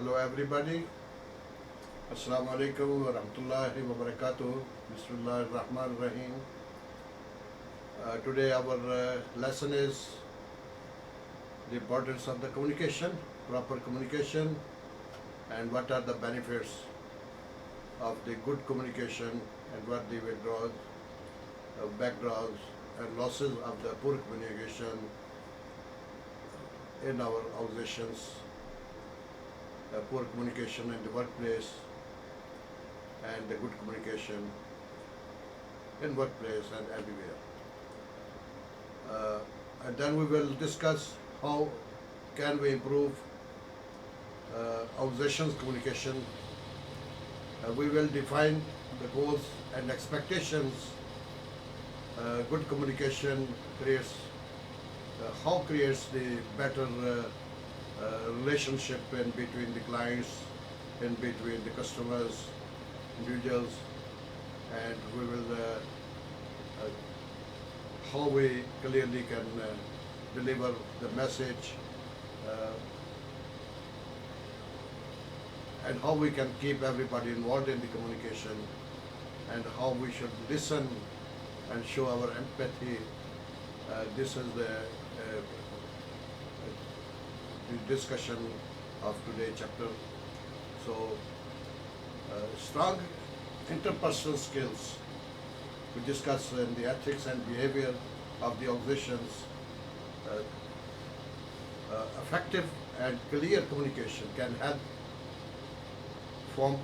Hello everybody. Assalamu alaikum wa rahmatullahi wa barakatuh. Bismillah ar-Rahman ar-Rahim. Today our lesson is the importance of the communication, proper communication, and what are the benefits of the good communication and what the withdrawals, backdraws and losses of the poor communication in our organizations, poor communication in the workplace, and the good communication in workplace and everywhere. And then we will discuss how can we improve organizations communication. We will define the goals and expectations. Good communication creates how creates the better relationship in between the clients, in between the customers, individuals, and we will how we clearly can deliver the message and how we can keep everybody involved in the communication and how we should listen and show our empathy. This is the discussion of today's chapter. So, strong interpersonal skills. We discuss in the ethics and behavior of the organizations. Effective and clear communication can help form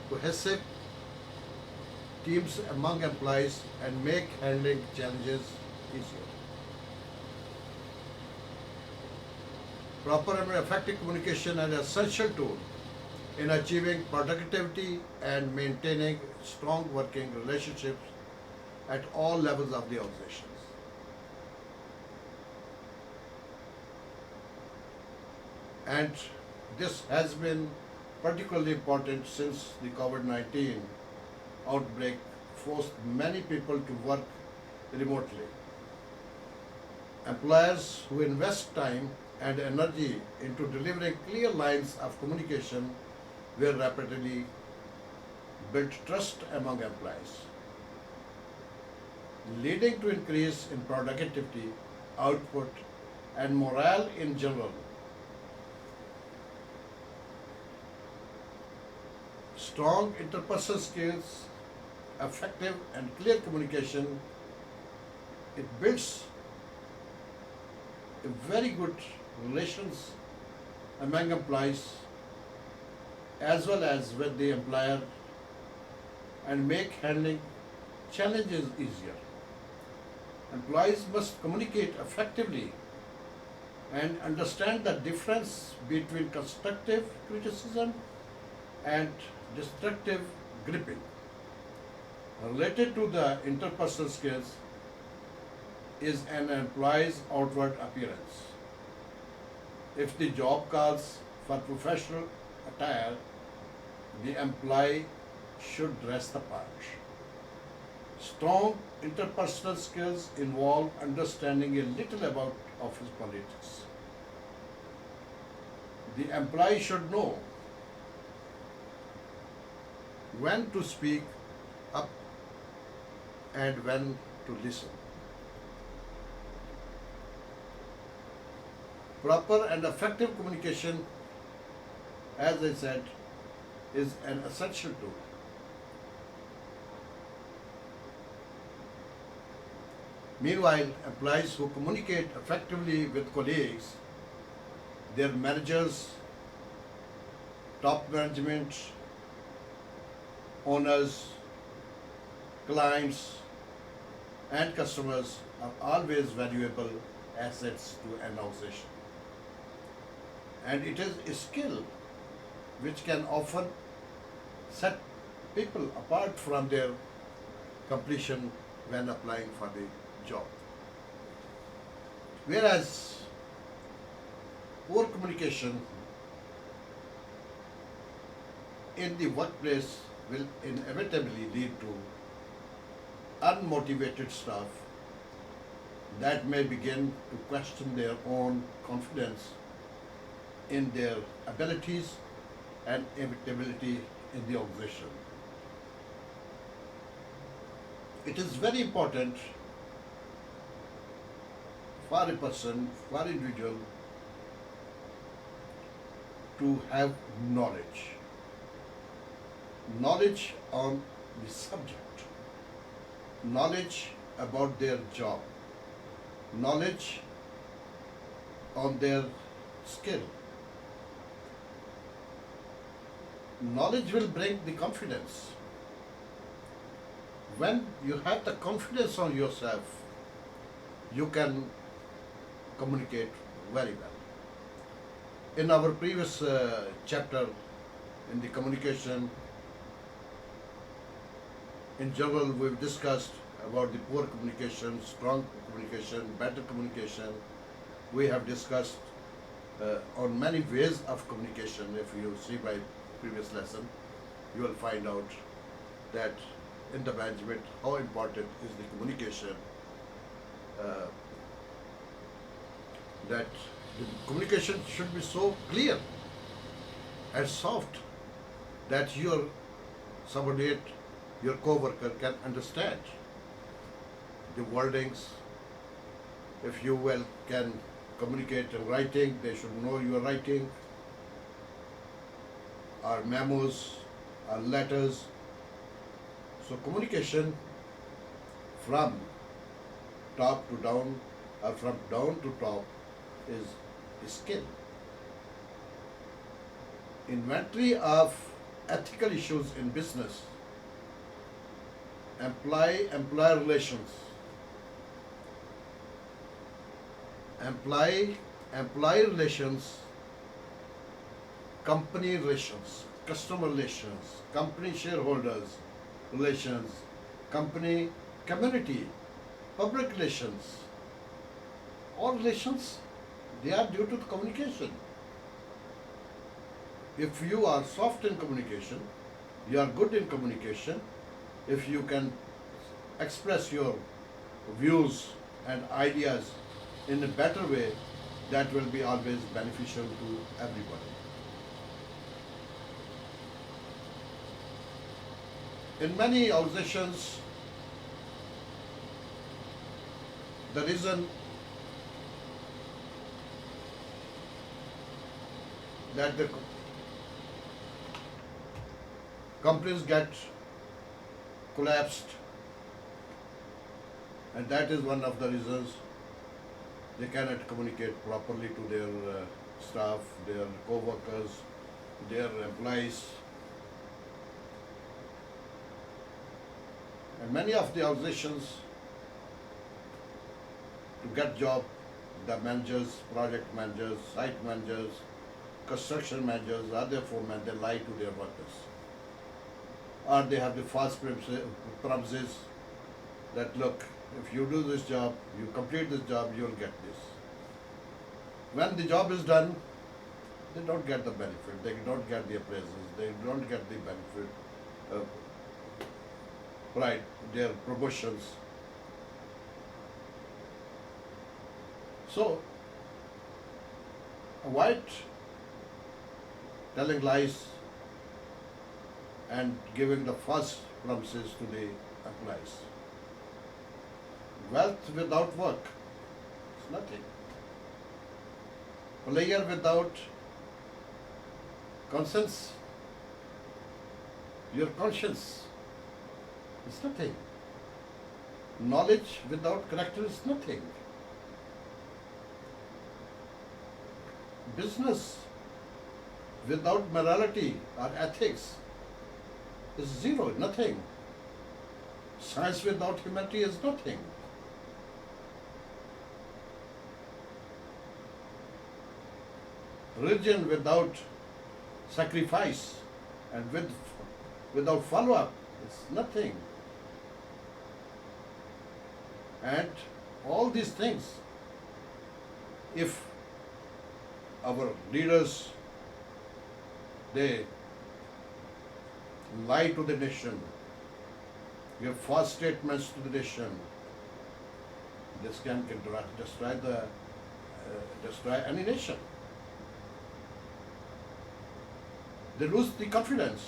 cohesive teams among employees and make handling challenges easier. Proper and effective communication is an essential tool in achieving productivity and maintaining strong working relationships at all levels of the organizations. And this has been particularly important since the COVID-19 outbreak forced many people to work remotely. Employers who invest time and energy into delivering clear lines of communication will rapidly build trust among employees, leading to increase in productivity, output, and morale in general. Strong interpersonal skills, effective and clear communication, it builds a very good relations among employees as well as with the employer and make handling challenges easier. Employees must communicate effectively and understand the difference between constructive criticism and destructive gripping. Related to the interpersonal skills is an employee's outward appearance. If the job calls for professional attire, the employee should dress the part. Strong interpersonal skills involve understanding a little about office politics. The employee should know when to speak up and when to listen. Proper and effective communication, as I said, is an essential tool. Meanwhile, employees who communicate effectively with colleagues, their managers, top management, owners, clients, and customers are always valuable assets to an organization. And it is a skill which can often set people apart from their completion when applying for the job. Whereas poor communication in the workplace will inevitably lead to unmotivated staff that may begin to question their own confidence in their abilities and adaptability in the organization. It is very important for a person, for an individual to have knowledge. Knowledge on the subject, knowledge about their job, knowledge on their skill. Knowledge will bring the confidence. When you have the confidence on yourself, you can communicate very well. In our previous chapter, in the communication, in general, we've discussed about the poor communication, strong communication, better communication. We have discussed on many ways of communication. If you see my previous lesson, you will find out that in the management, how important is the communication, that the communication should be so clear and soft that your subordinate, your co-worker can understand the wordings. If you well can communicate in writing, they should know you are writing, or memos, or letters. So communication from top to down, or from down to top, is a skill. Inventory of ethical issues in business, employee-employer relations, employee relations, company relations, customer relations, company shareholders relations, company community, public relations. All relations, they are due to the communication. If you are soft in communication, you are good in communication, if you can express your views and ideas in a better way, that will be always beneficial to everybody. In many organizations, the reason that the companies get collapsed, and that is one of the reasons they cannot communicate properly to their staff, their co-workers, their employees. And many of the organizations, to get job, the managers, project managers, site managers, construction managers, other foremen, they lie to their workers. Or they have the false promises that, look, if you do this job, you complete this job, you will get this. When the job is done, they don't get the benefit, they don't get the appraisals, they don't get the benefit of right, their promotions. So, avoid telling lies and giving the false promises to the employees. Wealth without work is nothing. Player without conscience, your conscience, is nothing. Knowledge without character is nothing. Business without morality or ethics is zero, nothing. Science without humanity is nothing. Religion without sacrifice and without follow-up is nothing. And all these things, if our leaders, they lie to the nation, give false statements to the nation, this can destroy any nation. they lose the confidence,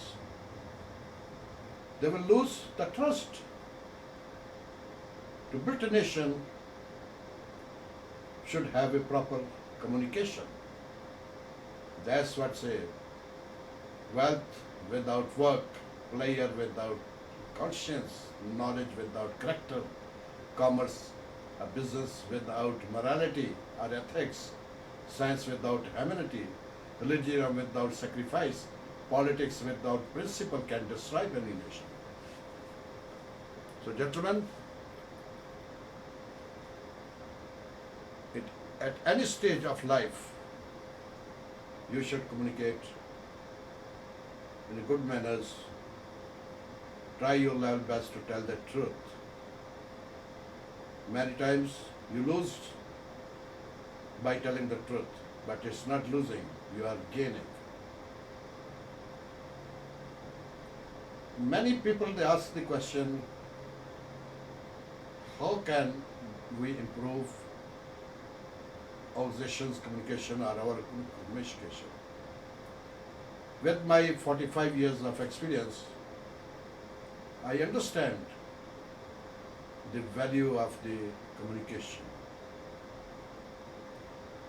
they will lose the trust. To build a nation should have a proper communication. That's what say wealth without work, pleasure without conscience, knowledge without character, commerce, a business without morality or ethics, science without humanity, religion without sacrifice, politics without principle can destroy any nation. So, gentlemen, at any stage of life, you should communicate in good manners. Try your level best to tell the truth. Many times you lose by telling the truth, but it's not losing, you are gaining. Many people, they ask the question, how can we improve organization's communication or our communication? With my 45 years of experience, I understand the value of the communication,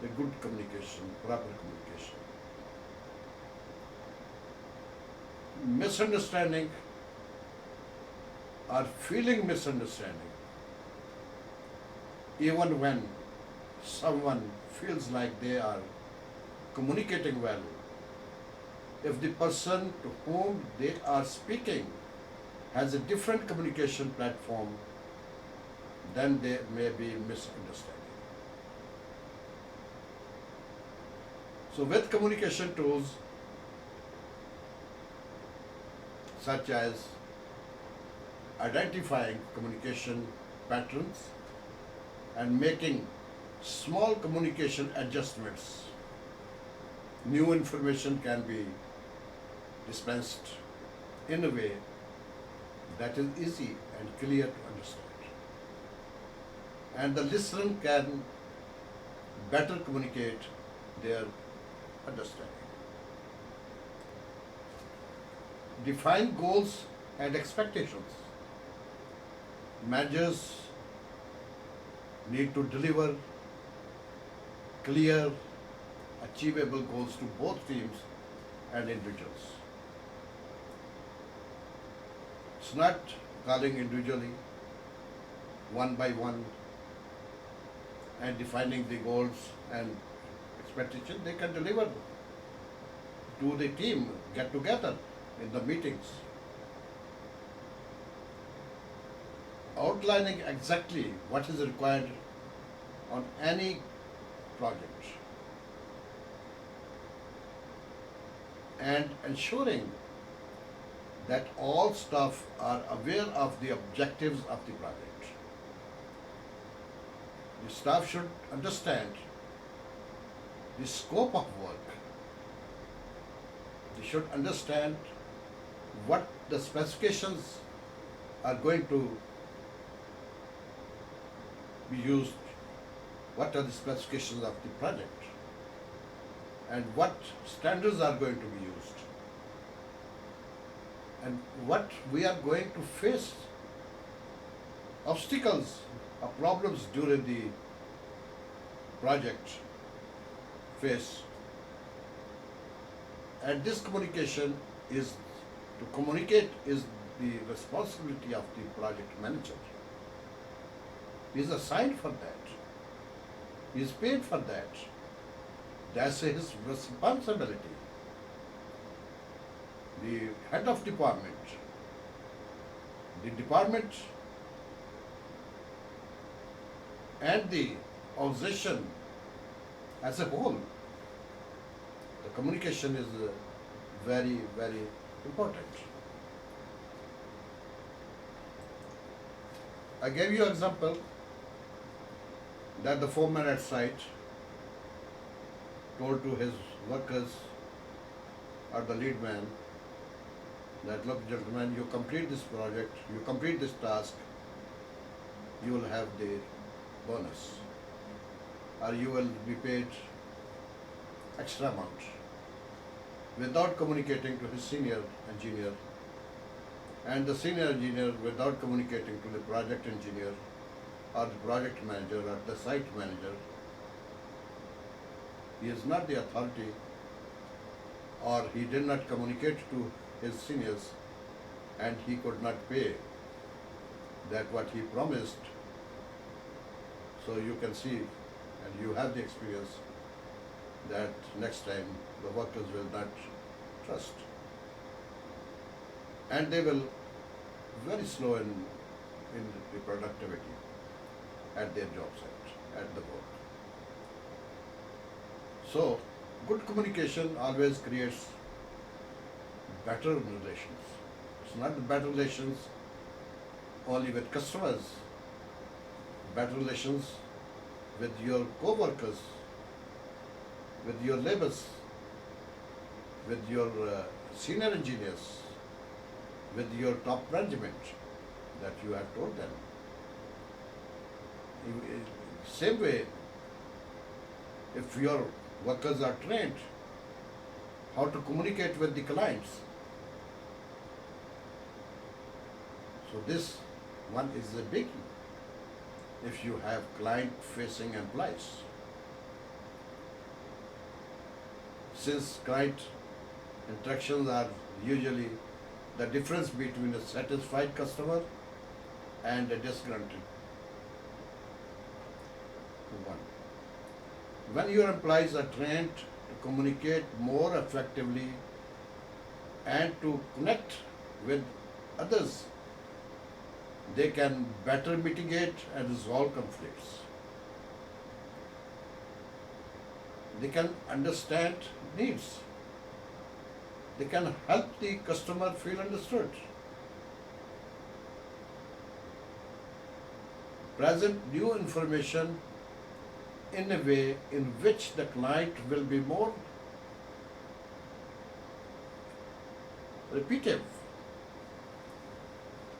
the good communication, proper communication. Misunderstanding or feeling misunderstanding, even when someone feels like they are communicating well, if the person to whom they are speaking has a different communication platform, then there may be misunderstanding. So with communication tools such as identifying communication patterns and making small communication adjustments, new information can be dispensed in a way that is easy and clear to understand. And the listener can better communicate their understanding. Define goals and expectations. Managers need to deliver clear, achievable goals to both teams and individuals. It's not calling individually, one by one, and defining the goals and expectation. They can deliver to the team, get together in the meetings. Outlining exactly what is required on any project and ensuring that all staff are aware of the objectives of the project. The staff should understand the scope of work. They should understand what the specifications are going to be used, what are the specifications of the project, and what standards are going to be used, and what we are going to face, obstacles or problems during the project phase. And this communication is, to communicate is the responsibility of the project manager. He is assigned for that. He is paid for that. That's his responsibility. The head of department, the department and the organization as a whole, the communication is very, very important. I gave you an example that the foreman at site told to his workers or the lead man that, look gentlemen, you complete this project, you complete this task, you will have the bonus or you will be paid extra amount. without communicating to his senior engineer, and the senior engineer without communicating to the project engineer or the project manager or the site manager. He is not the authority, or he did not communicate to his seniors, and he could not pay that what he promised. So you can see, and you have the experience, that next time the workers will not trust. And they will very slow in the productivity at their job site, at the work. So, good communication always creates better relations. It's not better relations only with customers, better relations with your co-workers, with your laborers, with your senior engineers, with your top management that you have told them. Same way, if your workers are trained how to communicate with the clients, so this one is a biggie if you have client-facing employees. Since client interactions are usually the difference between a satisfied customer and a disgruntled one. When your employees are trained to communicate more effectively and to connect with others, they can better mitigate and resolve conflicts. They can understand needs. They can help the customer feel understood. Present new information in a way in which the client will be more repetitive.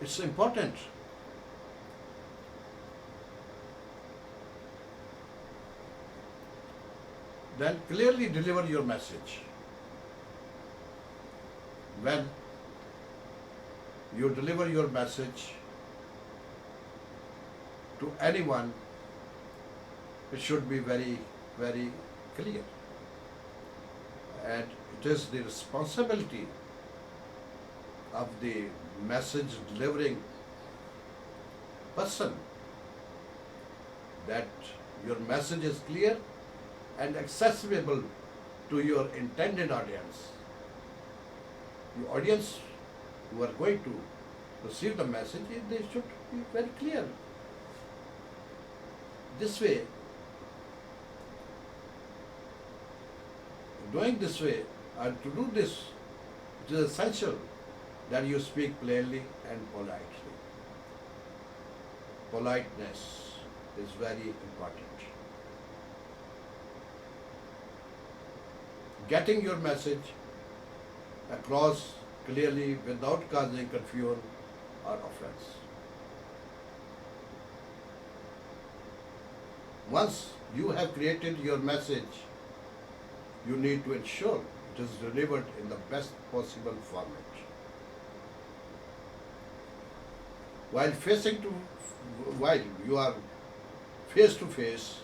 It's important. Then clearly deliver your message. When you deliver your message to anyone, it should be very, very clear. And it is the responsibility of the message delivering person that your message is clear and accessible to your intended audience. The audience who are going to receive the message, they should be very clear. This way, doing this way, and to do this, it is essential that you speak plainly and politely. Politeness is very important. Getting your message across clearly without causing confusion or offense. Once you have created your message, you need to ensure it is delivered in the best possible format. While you are face to face,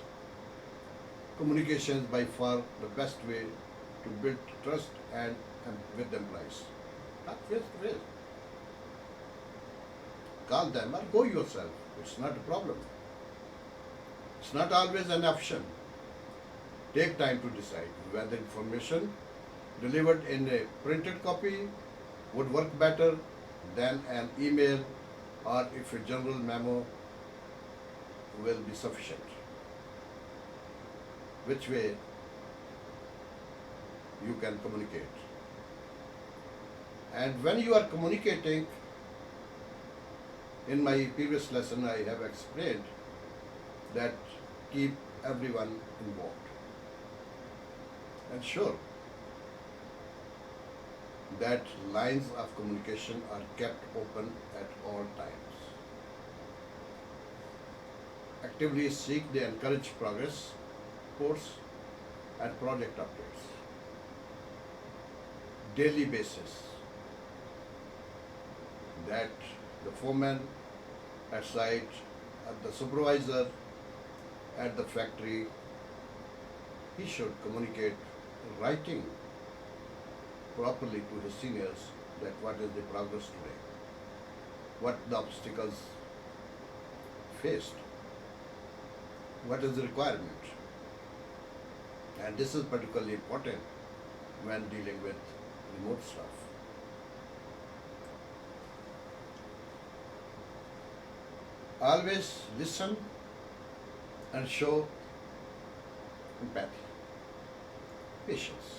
communication is by far the best way to build trust and with employees. Not face to face. Call them or go yourself. It's not a problem. It's not always an option. Take time to decide whether information delivered in a printed copy would work better than an email, or if a general memo will be sufficient. Which way you can communicate. And when you are communicating, in my previous lesson I have explained that keep everyone involved. Ensure that lines of communication are kept open at all times. Actively seek to encourage progress reports and project updates. daily basis, that the foreman at site, the supervisor at the factory, he should communicate in writing properly to his seniors that what is the progress today, what the obstacles faced, what is the requirement. And this is particularly important when dealing with remote staff. Always listen and show empathy, patience.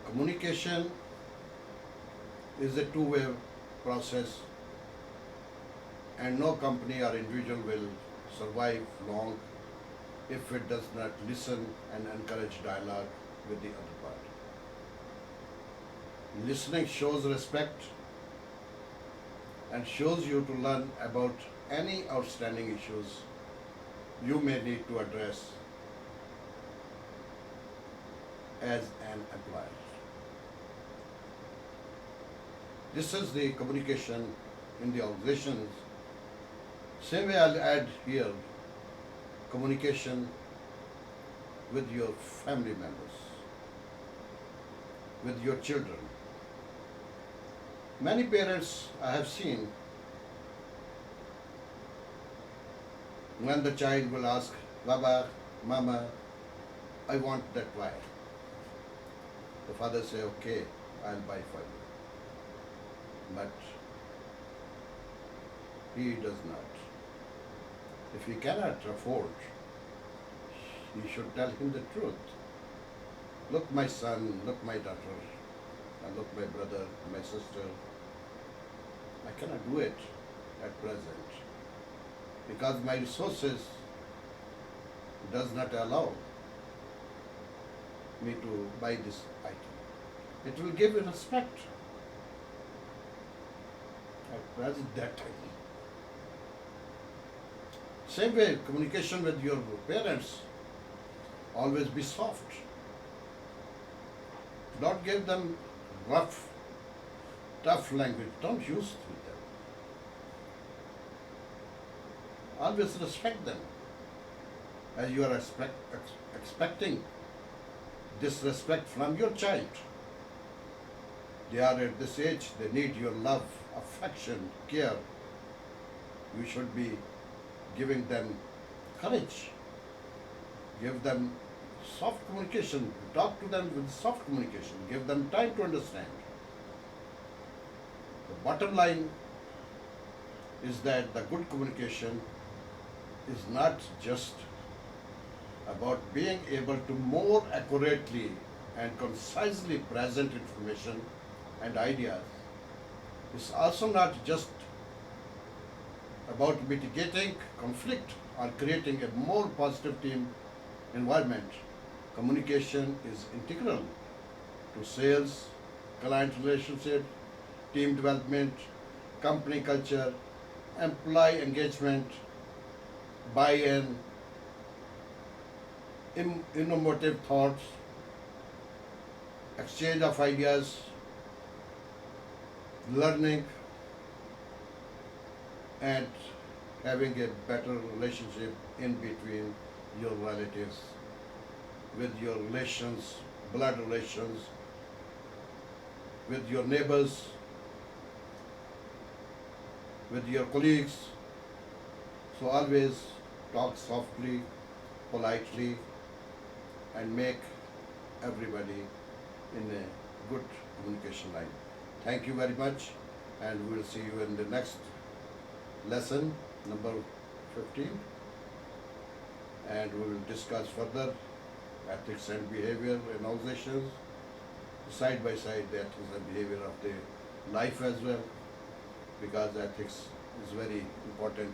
Communication is a two-way process, and no company or individual will survive long if it does not listen and encourage dialogue with the other party. Listening shows respect and shows you to learn about any outstanding issues you may need to address as an employer. This is the communication in the organizations. Same way I'll add here communication with your family members, with your children. Many parents I have seen, when the child will ask, Baba, Mama, I want that wire. The father say, okay, I'll buy for you. But he does not. If he cannot afford, he should tell him the truth. Look, my son, look, my daughter, and look, my brother, my sister, I cannot do it at present because my resources does not allow me to buy this item. It will give you respect at present that time. Same way, communication with your parents, always be soft. Don't give them rough, tough language. Don't use it with them. Always respect them, as you are expecting this respect from your child. They are at this age, they need your love, affection, care. You should be giving them courage. Give them soft communication. Talk to them with soft communication. Give them time to understand. The bottom line is that the good communication is not just about being able to more accurately and concisely present information and ideas. It's also not just about mitigating conflict or creating a more positive team environment. Communication is integral to sales, client relationship, team development, company culture, employee engagement, buy-in, innovative thoughts, exchange of ideas, learning, and having a better relationship in between your relatives, with your relations, blood relations, with your neighbors, with your colleagues. So always talk softly, politely, and make everybody in a good communication line. Thank you very much, and we will see you in the next lesson, number 15, and we will discuss further ethics and behavior in organizations, side by side the ethics and behavior of the life as well, because ethics is very important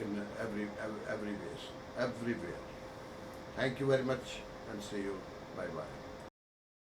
in every ways, everywhere. Thank you very much, and see you. Bye bye.